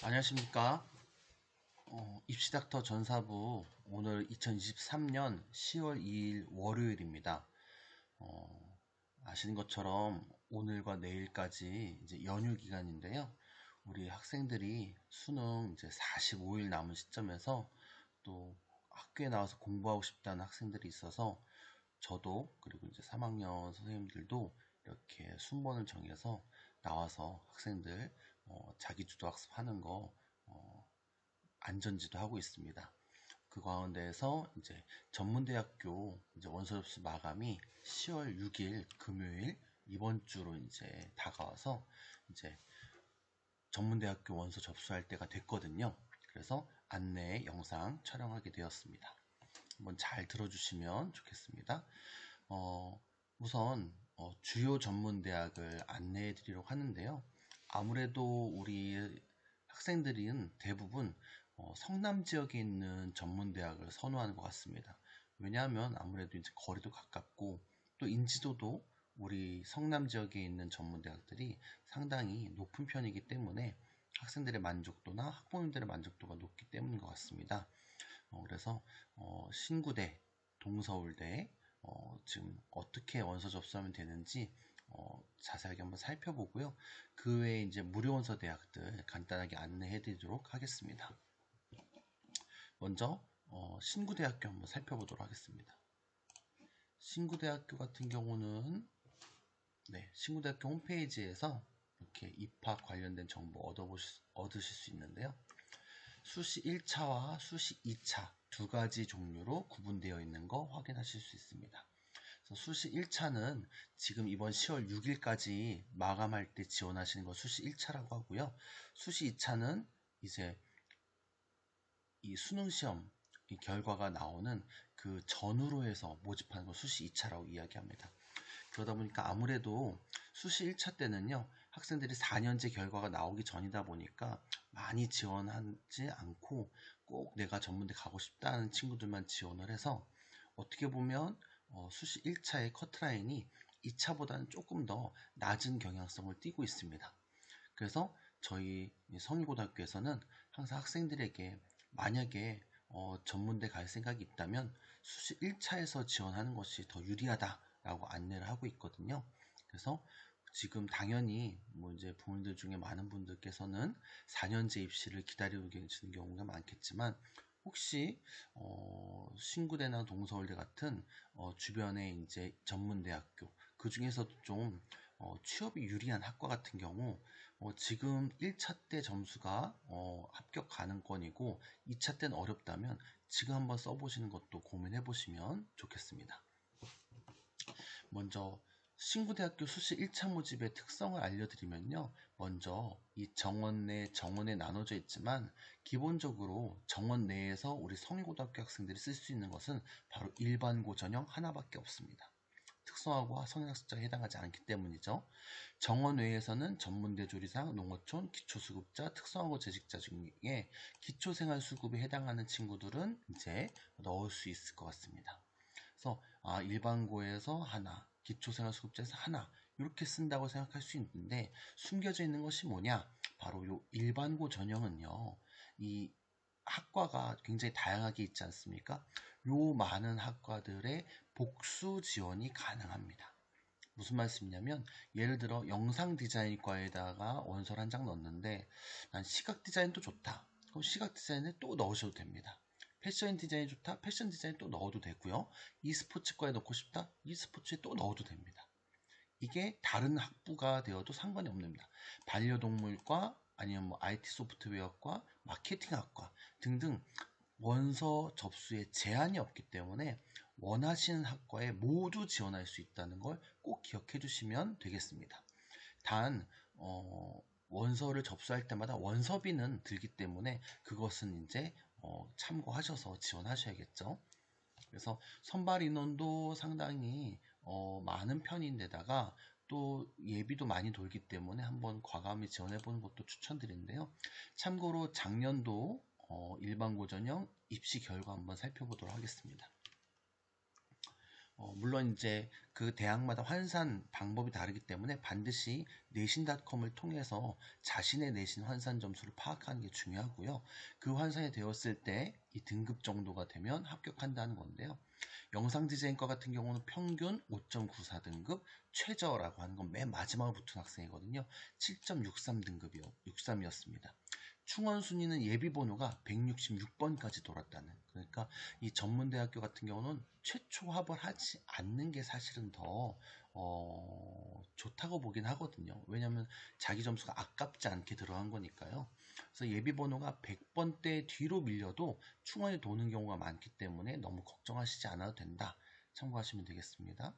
안녕하십니까. 입시닥터 전사부 오늘 2023년 10월 2일 월요일입니다. 아시는 것처럼 오늘과 내일까지 이제 연휴 기간인데요. 우리 학생들이 수능 이제 45일 남은 시점에서 또 학교에 나와서 공부하고 싶다는 학생들이 있어서 저도 그리고 이제 3학년 선생님들도 이렇게 순번을 정해서 나와서 학생들 자기주도 학습하는 거 안전지도 하고 있습니다. 그 가운데에서 이제 전문대학교 이제 원서 접수 마감이 10월 6일 금요일 이번 주로 이제 다가와서 이제 전문대학교 원서 접수할 때가 됐거든요. 그래서 안내 영상 촬영하게 되었습니다. 한번 잘 들어주시면 좋겠습니다. 우선 주요 전문대학을 안내해 드리려고 하는데요. 아무래도 우리 학생들은 대부분 성남 지역에 있는 전문대학을 선호하는 것 같습니다. 왜냐하면 아무래도 이제 거리도 가깝고 또 인지도도 우리 성남 지역에 있는 전문대학들이 상당히 높은 편이기 때문에 학생들의 만족도나 학부모님들의 만족도가 높기 때문인 것 같습니다. 그래서 신구대, 동서울대 지금 어떻게 원서 접수하면 되는지 자세하게 한번 살펴보고요. 그 외에 이제 무료 원서 대학들 간단하게 안내해 드리도록 하겠습니다. 먼저 신구대학교 한번 살펴보도록 하겠습니다. 신구대학교 같은 경우는 신구대학교 홈페이지에서 이렇게 입학 관련된 정보 얻으실 수 있는데요. 수시 1차와 수시 2차 두 가지 종류로 구분되어 있는 거 확인하실 수 있습니다. 그래서 수시 1차는 지금 이번 10월 6일까지 마감할 때 지원하시는 거 수시 1차라고 하고요. 수시 2차는 이제 이 수능시험 이 결과가 나오는 그 전후로 해서 모집하는 거 수시 2차라고 이야기합니다. 그러다 보니까 아무래도 수시 1차 때는요, 학생들이 4년제 결과가 나오기 전이다 보니까 많이 지원하지 않고 꼭 내가 전문대 가고 싶다는 친구들만 지원을 해서 어떻게 보면 수시 1차의 커트라인이 2차보다는 조금 더 낮은 경향성을 띠고 있습니다. 그래서 저희 성일고등학교에서는 항상 학생들에게 만약에 전문대 갈 생각이 있다면 수시 1차에서 지원하는 것이 더 유리하다라고 안내를 하고 있거든요. 그래서 지금 당연히 뭐 이제 부모님들 중에 많은 분들께서는 4년제 입시를 기다리고 계시는 경우가 많겠지만 혹시 신구대나 동서울대 같은 주변에 이제 전문대학교 그 중에서도 좀 취업이 유리한 학과 같은 경우 지금 1차 때 점수가 합격 가능권이고 2차 때는 어렵다면 지금 한번 써보시는 것도 고민해 보시면 좋겠습니다. 먼저 신구대학교 수시 1차 모집의 특성을 알려드리면요. 먼저 이 정원 정원에 나눠져 있지만 기본적으로 정원 내에서 우리 성일고등학교 학생들이 쓸 수 있는 것은 바로 일반고 전형 하나밖에 없습니다. 특성화고와 성인학습자에 해당하지 않기 때문이죠. 정원 외에서는 전문대 조리상, 농어촌, 기초수급자, 특성화고 재직자 중에 기초생활수급에 해당하는 친구들은 이제 넣을 수 있을 것 같습니다. 그래서 일반고에서 하나, 기초생활수급자에서 하나 이렇게 쓴다고 생각할 수 있는데 숨겨져 있는 것이 뭐냐? 바로 요 일반고 전형은요. 이 학과가 굉장히 다양하게 있지 않습니까? 요 많은 학과들의 복수 지원이 가능합니다. 무슨 말씀이냐면 예를 들어 영상 디자인과에다가 원서를 한 장 넣었는데 난 시각 디자인도 좋다. 그럼 시각 디자인에 또 넣으셔도 됩니다. 패션 디자인이 좋다. 패션 디자인 또 넣어도 되고요. e스포츠과에 넣고 싶다. e스포츠에 또 넣어도 됩니다. 이게 다른 학부가 되어도 상관이 없습니다. 반려동물과 아니면 뭐 IT 소프트웨어과 마케팅학과 등등 원서 접수에 제한이 없기 때문에 원하시는 학과에 모두 지원할 수 있다는 걸 꼭 기억해 주시면 되겠습니다. 단 원서를 접수할 때마다 원서비는 들기 때문에 그것은 이제 참고하셔서 지원하셔야겠죠. 그래서 선발 인원도 상당히 많은 편인데다가 또 예비도 많이 돌기 때문에 한번 과감히 지원해 보는 것도 추천드리는데요. 참고로 작년도 일반고 전형 입시 결과 한번 살펴보도록 하겠습니다. 물론 이제 그 대학마다 환산 방법이 다르기 때문에 반드시 내신닷컴을 통해서 자신의 내신 환산 점수를 파악하는 게 중요하고요. 그 환산이 되었을 때 이 등급 정도가 되면 합격한다는 건데요. 영상 디자인과 같은 경우는 평균 5.94등급, 최저라고 하는 건 맨 마지막으로 붙은 학생이거든요. 7.63등급이요. 63이었습니다. 충원 순위는 예비 번호가 166번까지 돌았다는. 그러니까 이 전문대학교 같은 경우는 최초 합을 하지 않는 게 사실은 더 좋다고 보긴 하거든요. 왜냐하면 자기 점수가 아깝지 않게 들어간 거니까요. 그래서 예비 번호가 100번대 뒤로 밀려도 충원이 도는 경우가 많기 때문에 너무 걱정하시지 않아도 된다. 참고하시면 되겠습니다.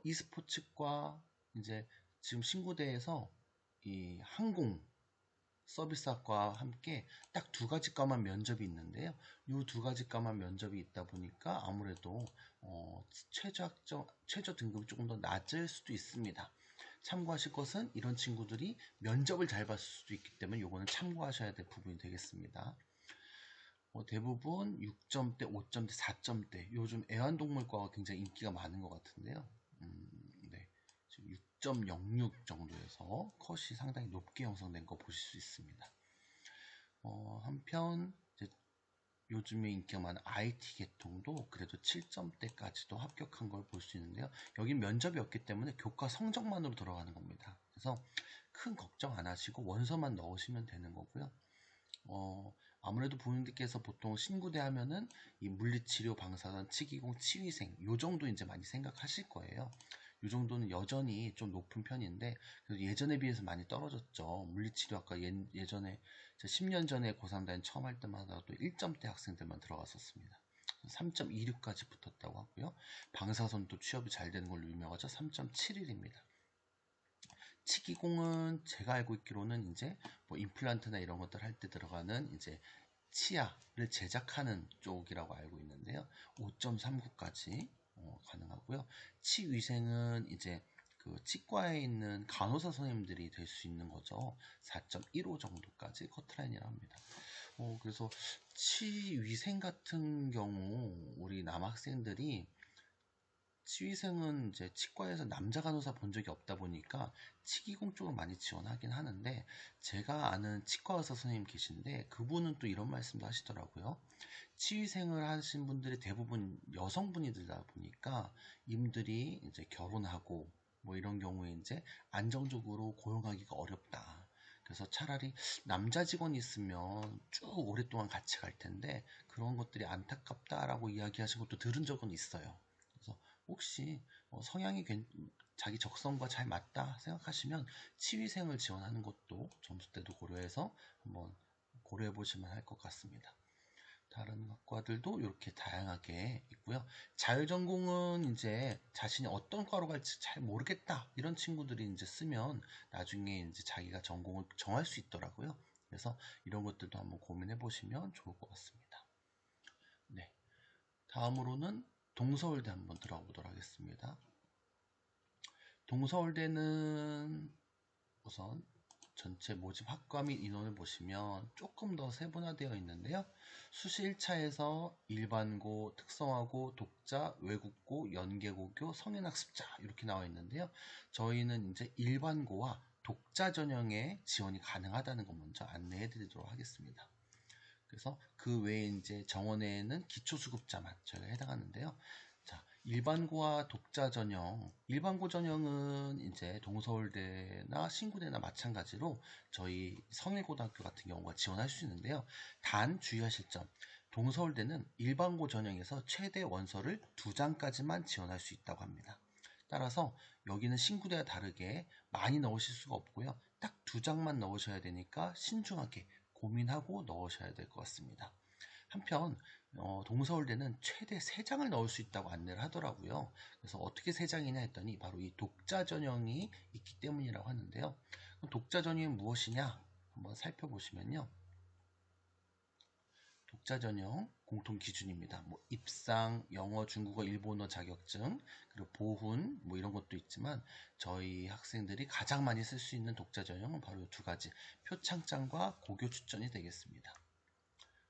e스포츠과 이제 지금 신구대에서 이 항공 서비스학과와 함께 딱 두 가지 과만 면접이 있는데요. 이 두 가지 과만 면접이 있다 보니까 아무래도 최저 등급이 조금 더 낮을 수도 있습니다. 참고하실 것은 이런 친구들이 면접을 잘 봤을 수도 있기 때문에 이거는 참고하셔야 될 부분이 되겠습니다. 대부분 6점대, 5점대, 4점대 요즘 애완동물과가 굉장히 인기가 많은 것 같은데요. 네. 지금 6.06 정도에서 컷이 상당히 높게 형성된 거 보실 수 있습니다. 한편 이제 요즘에 인기가 많은 IT 계통도 그래도 7점대까지도 합격한 걸 볼 수 있는데요. 여긴 면접이 없기 때문에 교과 성적만으로 들어가는 겁니다. 그래서 큰 걱정 안 하시고 원서만 넣으시면 되는 거고요. 아무래도 부모님들께서 보통 신구대 하면은 이 물리치료, 방사선, 치기공, 치위생 요 정도 이제 많이 생각하실 거예요. 요 정도는 여전히 좀 높은 편인데 그래도 예전에 비해서 많이 떨어졌죠. 물리치료학과 예전에 10년 전에 고3 단 처음 할 때마다 또 1점대 학생들만 들어갔었습니다. 3.26까지 붙었다고 하고요. 방사선도 취업이 잘 되는 걸로 유명하죠. 3.71입니다. 치기공은 제가 알고 있기로는 이제 뭐 임플란트나 이런 것들 할 때 들어가는 이제 치아를 제작하는 쪽이라고 알고 있는데요. 5.39까지 가능하고요. 치위생은 이제 그 치과에 있는 간호사 선생님들이 될 수 있는 거죠. 4.15 정도까지 커트라인이라 합니다. 그래서 치위생 같은 경우 우리 남학생들이 치위생은 이제 치과에서 남자 간호사 본 적이 없다 보니까 치기공 쪽으로 많이 지원하긴 하는데 제가 아는 치과 의사 선생님 계신데 그분은 또 이런 말씀도 하시더라고요. 치위생을 하신 분들이 대부분 여성분이다 보니까 이분들이 이제 결혼하고 뭐 이런 경우에 이제 안정적으로 고용하기가 어렵다. 그래서 차라리 남자 직원이 있으면 쭉 오랫동안 같이 갈 텐데 그런 것들이 안타깝다라고 이야기하신 것도 들은 적은 있어요. 그래서 혹시 성향이 자기 적성과 잘 맞다 생각하시면 치위생을 지원하는 것도 점수대도 고려해서 한번 고려해 보시면 할 것 같습니다. 다른 학과들도 이렇게 다양하게 있고요. 자율전공은 이제 자신이 어떤 과로 갈지 잘 모르겠다 이런 친구들이 이제 쓰면 나중에 이제 자기가 전공을 정할 수 있더라고요. 그래서 이런 것들도 한번 고민해 보시면 좋을 것 같습니다. 네. 다음으로는 동서울대 한번 들어가 보도록 하겠습니다. 동서울대는 우선 전체 모집 학과 및 인원을 보시면 조금 더 세분화되어 있는데요. 수시 1차에서 일반고, 특성화고, 독자, 외국고, 연계고교, 성인학습자 이렇게 나와 있는데요. 저희는 이제 일반고와 독자 전형의 지원이 가능하다는 거 먼저 안내해 드리도록 하겠습니다. 그래서 그 외에 이제 정원에는 기초수급자만 저희가 해당하는데요. 자, 일반고와 독자 전형, 일반고 전형은 이제 동서울대나 신구대나 마찬가지로 저희 성일고등학교 같은 경우가 지원할 수 있는데요. 단 주의하실 점, 동서울대는 일반고 전형에서 최대 원서를 2장까지만 지원할 수 있다고 합니다. 따라서 여기는 신구대와 다르게 많이 넣으실 수가 없고요. 딱 2장만 넣으셔야 되니까 신중하게 고민하고 넣으셔야 될 것 같습니다. 한편 동서울대는 최대 3장을 넣을 수 있다고 안내를 하더라고요. 그래서 어떻게 3장이냐 했더니 바로 이 독자 전형이 있기 때문이라고 하는데요. 독자 전형이 무엇이냐 한번 살펴보시면요. 독자 전형 공통 기준입니다. 뭐 입상, 영어, 중국어, 일본어 자격증, 그리고 보훈 뭐 이런 것도 있지만 저희 학생들이 가장 많이 쓸 수 있는 독자 전형은 바로 이 두 가지 표창장과 고교 추천이 되겠습니다.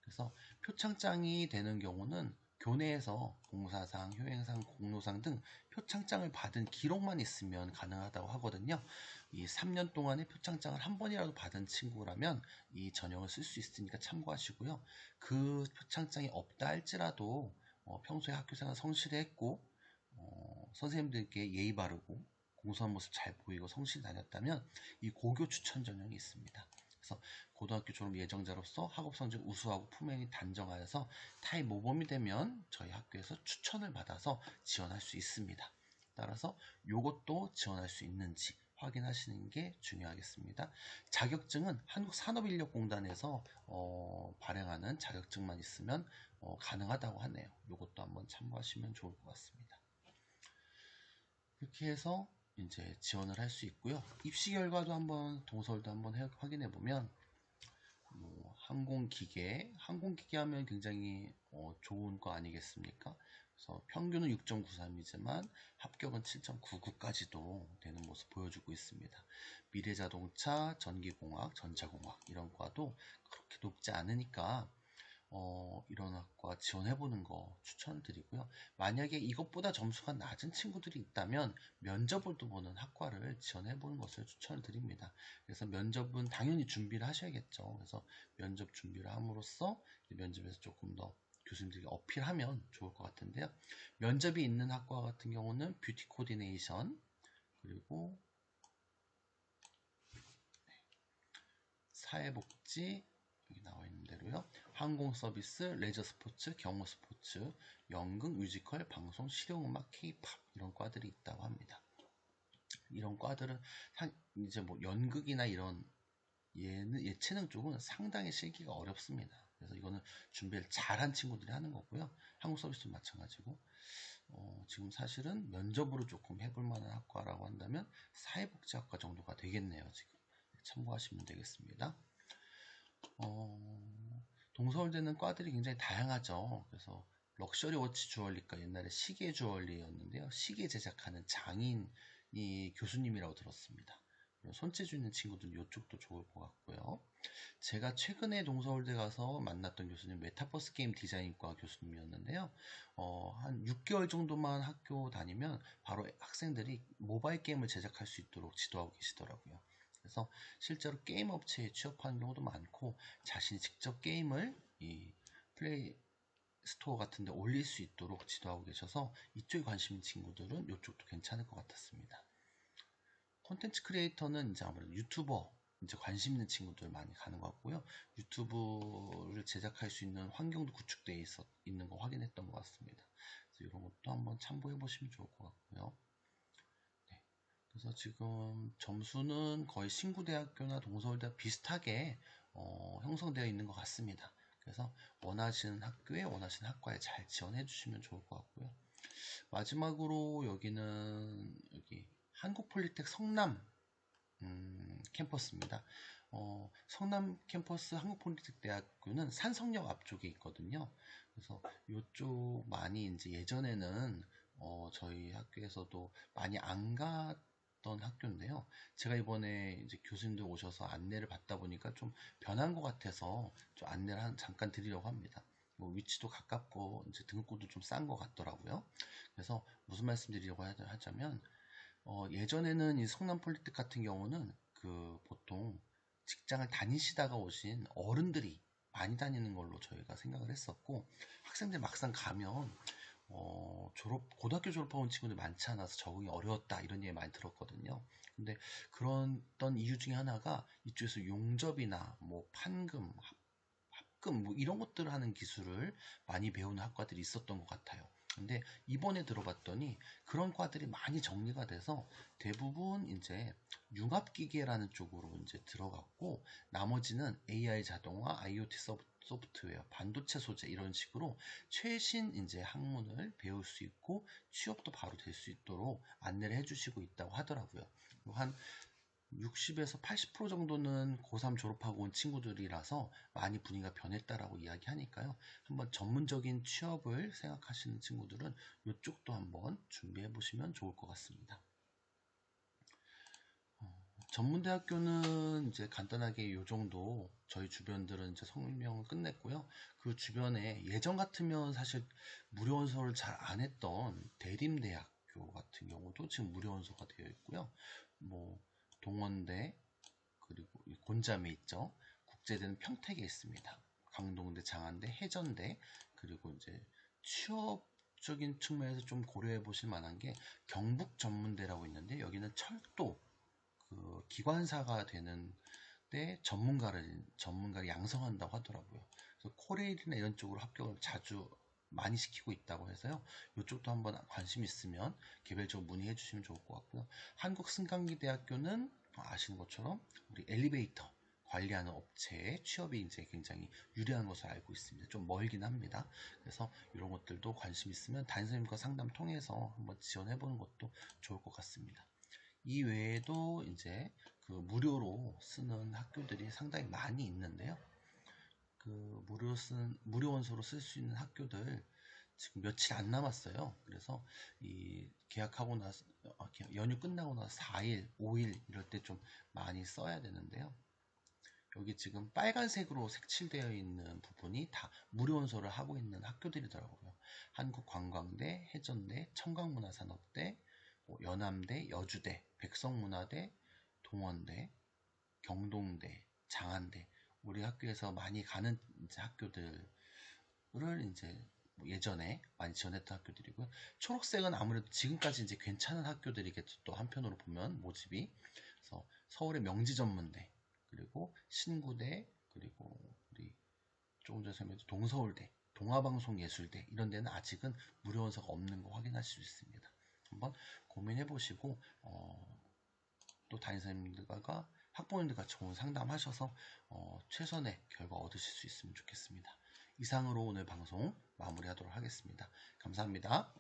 그래서 표창장이 되는 경우는 교내에서 봉사상, 효행상, 공로상 등 표창장을 받은 기록만 있으면 가능하다고 하거든요. 이 3년 동안에 표창장을 한 번이라도 받은 친구라면 이 전형을 쓸 수 있으니까 참고하시고요. 그 표창장이 없다 할지라도 평소에 학교생활 성실히 했고 선생님들께 예의 바르고 공손한 모습 잘 보이고 성실히 다녔다면 이 고교 추천 전형이 있습니다. 그래서 고등학교 졸업 예정자로서 학업 성적 우수하고 품행이 단정하여서 타입 모범이 되면 저희 학교에서 추천을 받아서 지원할 수 있습니다. 따라서 이것도 지원할 수 있는지 확인하시는 게 중요하겠습니다. 자격증은 한국산업인력공단에서 발행하는 자격증만 있으면 가능하다고 하네요. 이것도 한번 참고하시면 좋을 것 같습니다. 이렇게 해서 이제 지원을 할 수 있고요. 입시 결과도 한번 동서울도 한번 확인해 보면 항공기계 하면 굉장히 좋은 거 아니겠습니까? 그래서 평균은 6.93이지만 합격은 7.99까지도 되는 모습 보여주고 있습니다. 미래자동차, 전기공학, 전자공학 이런 과도 그렇게 높지 않으니까 이런 학과 지원해보는 거 추천드리고요. 만약에 이것보다 점수가 낮은 친구들이 있다면 면접을 또 보는 학과를 지원해보는 것을 추천드립니다. 그래서 면접은 당연히 준비를 하셔야겠죠. 그래서 면접 준비를 함으로써 면접에서 조금 더 교수님들이 어필하면 좋을 것 같은데요. 면접이 있는 학과 같은 경우는 뷰티 코디네이션, 그리고 사회복지, 여기 나와 있는 대로요. 항공서비스, 레저스포츠, 경호스포츠, 연극, 뮤지컬, 방송, 실용음악, 케이팝 이런 과들이 있다고 합니다. 이런 과들은 이제 뭐 연극이나 이런 예체능 쪽은 상당히 실기가 어렵습니다. 그래서 이거는 준비를 잘한 친구들이 하는 거고요. 한국 서비스도 마찬가지고 지금 사실은 면접으로 조금 해볼 만한 학과라고 한다면 사회복지학과 정도가 되겠네요. 지금 참고하시면 되겠습니다. 동서울대는 과들이 굉장히 다양하죠. 그래서 럭셔리 워치 주얼리과 옛날에 시계 주얼리였는데요. 시계 제작하는 장인이 교수님이라고 들었습니다. 손재주 있는 친구들은 이쪽도 좋을 것 같고요. 제가 최근에 동서울대 가서 만났던 교수님 메타버스 게임 디자인과 교수님이었는데요. 한 6개월 정도만 학교 다니면 바로 학생들이 모바일 게임을 제작할 수 있도록 지도하고 계시더라고요. 그래서 실제로 게임 업체에 취업하는 경우도 많고 자신이 직접 게임을 이 플레이 스토어 같은 데 올릴 수 있도록 지도하고 계셔서 이쪽에 관심 있는 친구들은 이쪽도 괜찮을 것 같았습니다. 콘텐츠 크리에이터는 이제 아무래도 유튜버 이제 관심 있는 친구들 많이 가는 것 같고요. 유튜브를 제작할 수 있는 환경도 구축되어 있는 거 확인했던 것 같습니다. 그래서 이런 것도 한번 참고해 보시면 좋을 것 같고요. 네. 그래서 지금 점수는 거의 신구대학교나 동서울대 비슷하게 형성되어 있는 것 같습니다. 그래서 원하시는 학교에 원하시는 학과에 잘 지원해 주시면 좋을 것 같고요. 마지막으로 여기는 여기 한국폴리텍 성남 캠퍼스입니다. 성남 캠퍼스 한국폴리텍 대학교는 산성역 앞쪽에 있거든요. 그래서 이쪽 많이 이제 예전에는 저희 학교에서도 많이 안 갔던 학교인데요. 제가 이번에 이제 교수님들 오셔서 안내를 받다 보니까 좀 변한 것 같아서 좀 안내를 잠깐 드리려고 합니다. 뭐 위치도 가깝고 이제 등급도 좀 싼 것 같더라고요. 그래서 무슨 말씀 드리려고 하자면 예전에는 이 성남폴리텍 같은 경우는 그 보통 직장을 다니시다가 오신 어른들이 많이 다니는 걸로 저희가 생각을 했었고 학생들 막상 가면 고등학교 졸업하고 온 친구들 많지 않아서 적응이 어려웠다 이런 얘기 많이 들었거든요. 근데 그런 이유 중에 하나가 이쪽에서 용접이나 뭐 판금, 합금 뭐 이런 것들을 하는 기술을 많이 배우는 학과들이 있었던 것 같아요. 근데 이번에 들어봤더니 그런 과들이 많이 정리가 돼서 대부분 이제 융합기계라는 쪽으로 이제 들어갔고 나머지는 AI 자동화, IoT 소프트웨어, 반도체 소재 이런 식으로 최신 이제 학문을 배울 수 있고 취업도 바로 될 수 있도록 안내를 해주시고 있다고 하더라고요. 한 60에서 80% 정도는 고3 졸업하고 온 친구들이라서 많이 분위기가 변했다라고 이야기하니까요. 한번 전문적인 취업을 생각하시는 친구들은 이쪽도 한번 준비해 보시면 좋을 것 같습니다. 전문대학교는 이제 간단하게 요 정도 저희 주변들은 이제 설명을 끝냈고요. 그 주변에 예전 같으면 사실 무료 원서를 잘 안 했던 대림대학교 같은 경우도 지금 무료 원서가 되어 있고요. 뭐 동원대 그리고 곤잠에 있죠. 국제대는 평택에 있습니다. 강동대, 장안대, 해전대 그리고 이제 취업적인 측면에서 좀 고려해 보실 만한 게 경북전문대라고 있는데 여기는 철도 그 기관사가 되는데 전문가를 양성한다고 하더라고요. 그래서 코레일이나 이런 쪽으로 합격을 자주 많이 시키고 있다고 해서요. 이쪽도 한번 관심 있으면 개별적으로 문의해 주시면 좋을 것 같고요. 한국승강기대학교는 아시는 것처럼 우리 엘리베이터 관리하는 업체에 취업이 이제 굉장히 유리한 것으로 알고 있습니다. 좀 멀긴 합니다. 그래서 이런 것들도 관심 있으면 담임선생님과 상담 통해서 한번 지원해 보는 것도 좋을 것 같습니다. 이 외에도 이제 그 무료로 쓰는 학교들이 상당히 많이 있는데요. 그 무료 원서로 쓸 수 있는 학교들 지금 며칠 안 남았어요. 그래서 이 계약하고 나서 연휴 끝나고 나서 4일, 5일 이럴 때 좀 많이 써야 되는데요. 여기 지금 빨간색으로 색칠되어 있는 부분이 다 무료 원서를 하고 있는 학교들이더라고요. 한국관광대, 해전대, 청강문화산업대, 연암대, 여주대, 백성문화대, 동원대, 경동대, 장안대 우리 학교에서 많이 가는 이제 학교들을 이제 예전에 많이 지원했던 학교들이고요. 초록색은 아무래도 지금까지 이제 괜찮은 학교들이겠죠. 또 한편으로 보면 모집이 그래서 서울의 명지전문대 그리고 신구대 그리고 우리 조금 전에 설명드린 동서울대, 동아방송예술대 이런 데는 아직은 무료 원서가 없는 거 확인하실 수 있습니다. 한번 고민해 보시고 또 담임선생님들과 학부모님들과 좋은 상담하셔서 최선의 결과 얻으실 수 있으면 좋겠습니다. 이상으로 오늘 방송 마무리하도록 하겠습니다. 감사합니다.